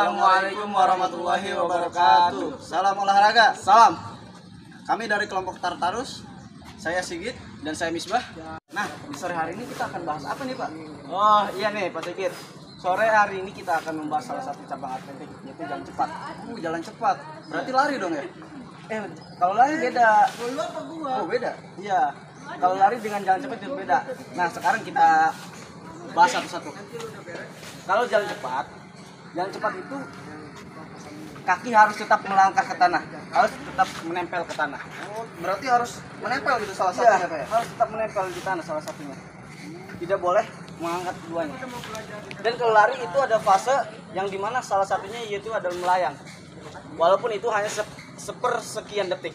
Assalamualaikum warahmatullahi wabarakatuh. Salam olahraga. Salam. Kami dari kelompok Tartarus. Saya Sigit Dan saya Misbah. Nah, di sore hari ini kita akan bahas apa nih, Pak? Oh iya nih Pak Sigit. Sore hari ini kita akan membahas salah satu cabang atletik, yaitu jalan cepat. Jalan cepat. Berarti lari dong ya? Kalau lari beda. Oh, beda. Iya. Kalau lari dengan jalan cepat itu beda. Nah sekarang kita bahas satu-satu. Kalau jalan cepat itu kaki harus tetap melangkah ke tanah, harus tetap menempel ke tanah. Oh, berarti harus menempel gitu salah Iya, satunya, Pak ya? harus tetap menempel di tanah salah satunya. Tidak boleh mengangkat keduanya. Dan kalau lari itu ada fase yang dimana salah satunya yaitu adalah melayang. Walaupun itu hanya sepersekian detik.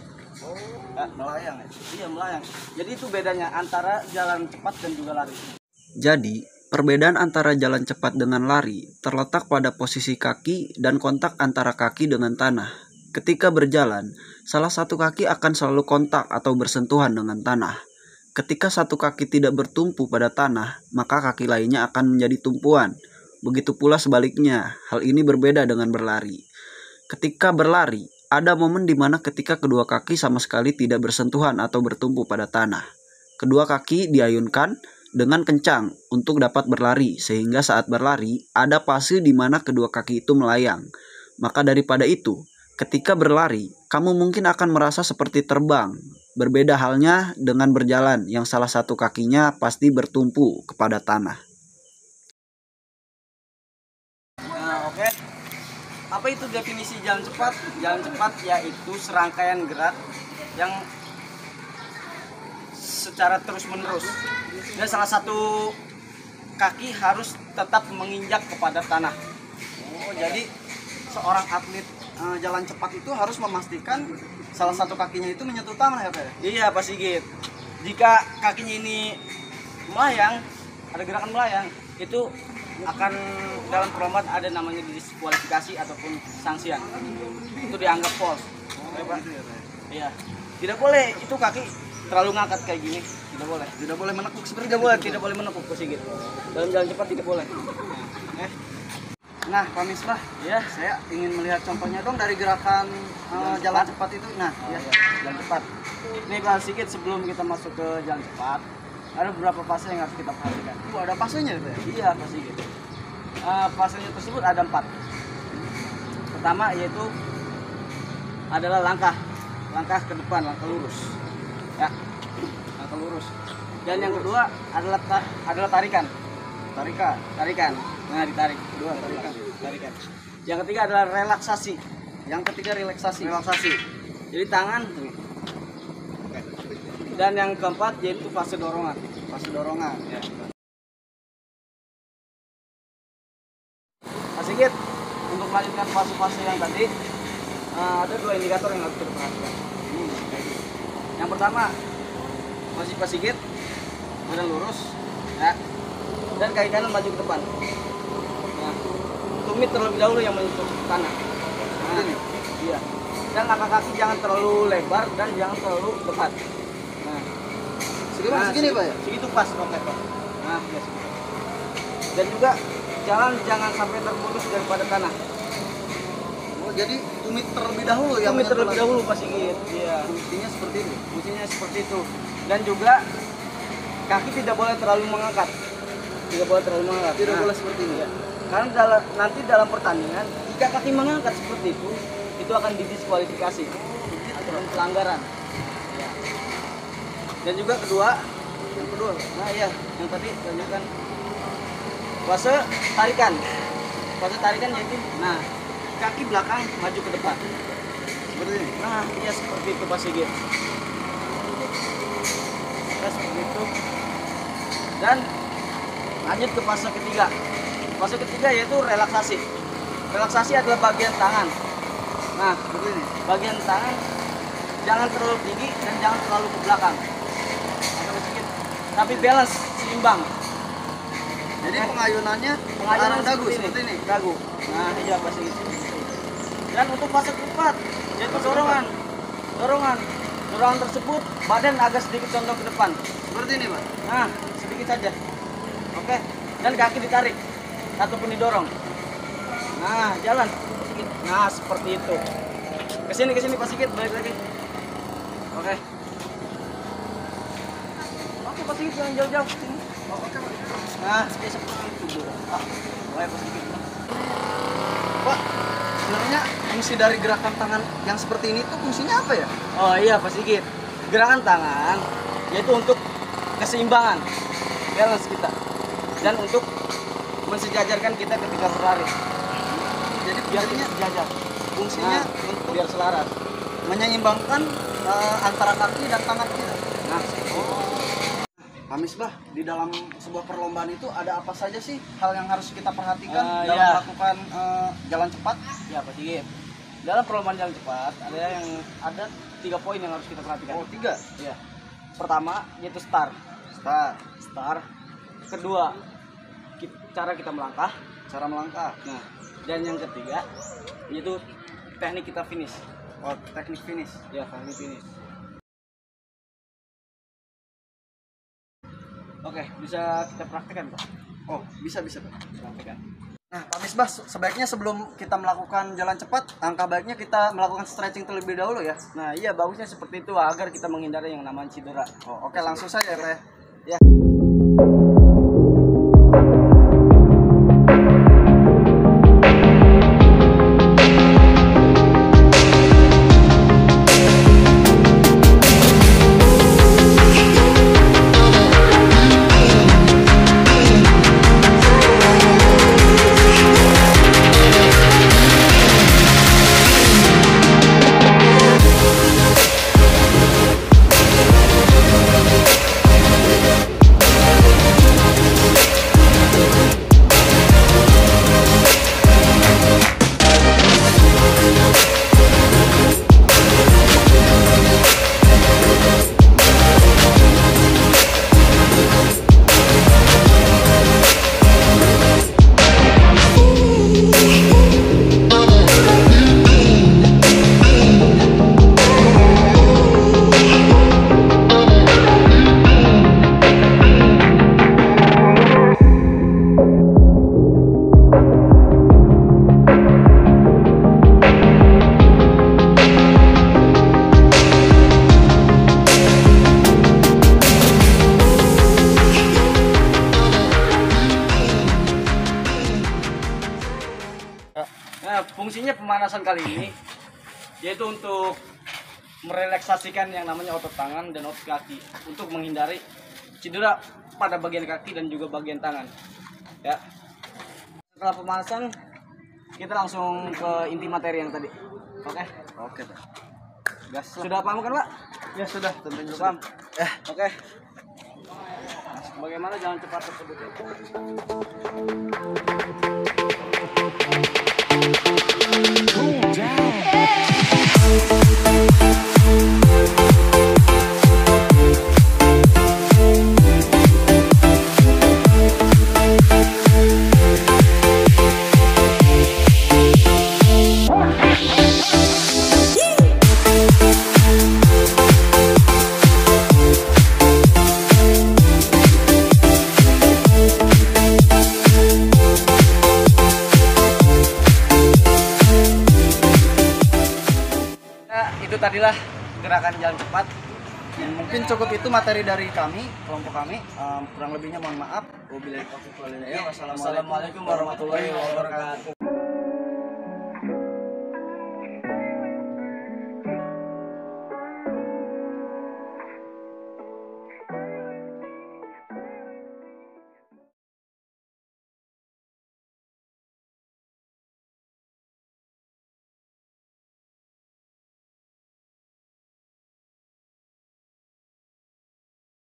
Ya, melayang ya. Iya melayang. Jadi itu bedanya antara jalan cepat dan juga lari. Jadi, perbedaan antara jalan cepat dengan lari terletak pada posisi kaki dan kontak antara kaki dengan tanah. Ketika berjalan, salah satu kaki akan selalu kontak atau bersentuhan dengan tanah. Ketika satu kaki tidak bertumpu pada tanah, maka kaki lainnya akan menjadi tumpuan. Begitu pula sebaliknya, hal ini berbeda dengan berlari. Ketika berlari, ada momen di mana ketika kedua kaki sama sekali tidak bersentuhan atau bertumpu pada tanah. Kedua kaki diayunkan dengan kencang untuk dapat berlari, sehingga saat berlari ada fase di mana kedua kaki itu melayang. Maka daripada itu, ketika berlari, kamu mungkin akan merasa seperti terbang. Berbeda halnya dengan berjalan yang salah satu kakinya pasti bertumpu kepada tanah. Nah, oke. Apa itu definisi jalan cepat? Jalan cepat yaitu serangkaian gerak yang secara terus-menerus. Dan salah satu kaki harus tetap menginjak kepada tanah. Oh, jadi seorang atlet jalan cepat itu harus memastikan salah satu kakinya itu menyentuh tanah ya, Pak ya? Iya Pak Sigit. Jika kakinya ini melayang, ada gerakan melayang, itu akan dalam perlombaan ada namanya diskualifikasi ataupun sanksian. Itu dianggap false. Oh, Pak. gitu ya, Pak ya? Iya. Tidak boleh itu kaki terlalu ngangkat kayak gini. Tidak boleh. Tidak boleh menekuk seperti Tidak itu. boleh, tidak boleh menekuk Pak Sigit. Dalam jalan cepat tidak boleh. Nah, Pak Misbah, Ya, saya ingin melihat contohnya dong dari gerakan jalan cepat itu. Nah, ya, jalan cepat. Nih Pak Sigit, sebelum kita masuk ke jalan cepat, ada beberapa fase yang harus kita perhatikan. ada pasenya Pak ya? Iya Pak Sigit. Fasenya tersebut ada 4. Pertama yaitu adalah langkah ke depan, langkah lurus. Ya, langkah lurus. Dan yang kedua adalah tarikan. Nah, ditarik. Kedua tarikan. Yang ketiga adalah relaksasi. Relaksasi. Jadi tangan. Dan yang keempat yaitu fase dorongan. Ya. Pak Sigit, untuk melanjutkan fase-fase yang tadi, ada 2 indikator yang harus kita perhatikan. Yang pertama, masih Pak Sigit, badan lurus, ya, dan kaki kanan maju ke depan. Nah, tumit terlebih dahulu yang menyentuh tanah. Nah, iya. Dan langkah kaki jangan terlalu lebar dan jangan terlalu dekat. Nah, Segini Pak ya? segitu pas, oke Pak. Nah, ya segitu. Dan juga jalan jangan sampai terputus daripada tanah. Oh, jadi tumit terlebih dahulu ya? Tumit terlebih dahulu Pak Sigit. Iya. Fungsinya seperti itu. Fungsinya seperti itu. Dan juga kaki tidak boleh terlalu mengangkat. Tidak boleh Boleh seperti ini. Ya. Karena nanti dalam pertandingan jika kaki mengangkat seperti itu akan didiskualifikasi atau pelanggaran. Ya. Dan juga yang kedua, nah iya, yang tadi tunjukkan fase tarikan. Fase tarikan yaitu, nah, kaki belakang maju ke depan. Seperti ini. Nah, iya seperti itu Pak Sigit. Ya, seperti itu. Dan lanjut ke fase ketiga. Fase ketiga yaitu relaksasi. Relaksasi adalah bagian tangan. Nah, Seperti ini. bagian tangan jangan terlalu tinggi dan jangan terlalu ke belakang. Agak sedikit. Tapi balance, seimbang. Jadi pengayunannya Pengayunan arah dagu seperti ini. Dagu. Nah, iya Pak Sigit. Dan untuk fase keempat yaitu dorongan. Dorongan tersebut badan agak sedikit condong ke depan. Seperti ini, Pak. Nah, sedikit saja. Oke. Dan kaki ditarik ataupun didorong. Nah, jalan. Pak Sigit. Nah, seperti itu. Kesini Pak Sigit, balik lagi. Oke. Oke Pak Sigit, jangan jauh-jauh sini. Oh, oke, Pak. Nah, seperti itu. Boleh Pak Sigit. Pak, sebenarnya fungsi dari gerakan tangan yang seperti ini tuh fungsinya apa ya? Oh iya Pak Sigit. Gerakan tangan yaitu untuk keseimbangan balance kita dan untuk mensejajarkan kita ketika berlari. Jadi Biar fungsinya, sejajar. fungsinya Nah, untuk biar selaras. menyeimbangkan antara kaki dan tangan kita. Nah, Pak Misbah, di dalam sebuah perlombaan itu ada apa saja sih hal yang harus kita perhatikan dalam iya. melakukan jalan cepat? ya Pak Sigit. Dalam perlombaan jalan cepat ada 3 poin yang harus kita perhatikan. Oh, 3. Ya. Pertama yaitu start. Start. Kedua, cara kita melangkah. Cara melangkah. Nah, dan yang ketiga yaitu teknik kita finish. Oh, teknik finish. Ya, teknik finish. Oke, bisa kita praktekkan, Pak. Oh, bisa Pak. Praktekkan. Nah, Pak Misbah, sebaiknya sebelum kita melakukan jalan cepat, angka baiknya kita melakukan stretching terlebih dahulu ya. Nah, iya bagusnya seperti itu agar kita menghindari yang namanya cedera. Oh, oke, langsung saja ya, Pak ya. Ya. Nah, fungsinya pemanasan kali ini yaitu untuk merelaksasikan yang namanya otot tangan dan otot kaki untuk menghindari cedera pada bagian kaki dan juga bagian tangan. Ya. Setelah pemanasan, kita langsung ke inti materi yang tadi. Oke? Oke, Pak. Gas. Sudah paham kan, Pak? Ya, sudah, tentunya Paham? sudah. Oke. Bagaimana jalan cepat tersebut? Itu tadilah gerakan jalan cepat. Mungkin cukup itu materi dari kami, kelompok kami. Kurang lebihnya mohon maaf. Wassalamualaikum Wassalamualaikum warahmatullahi wabarakatuh.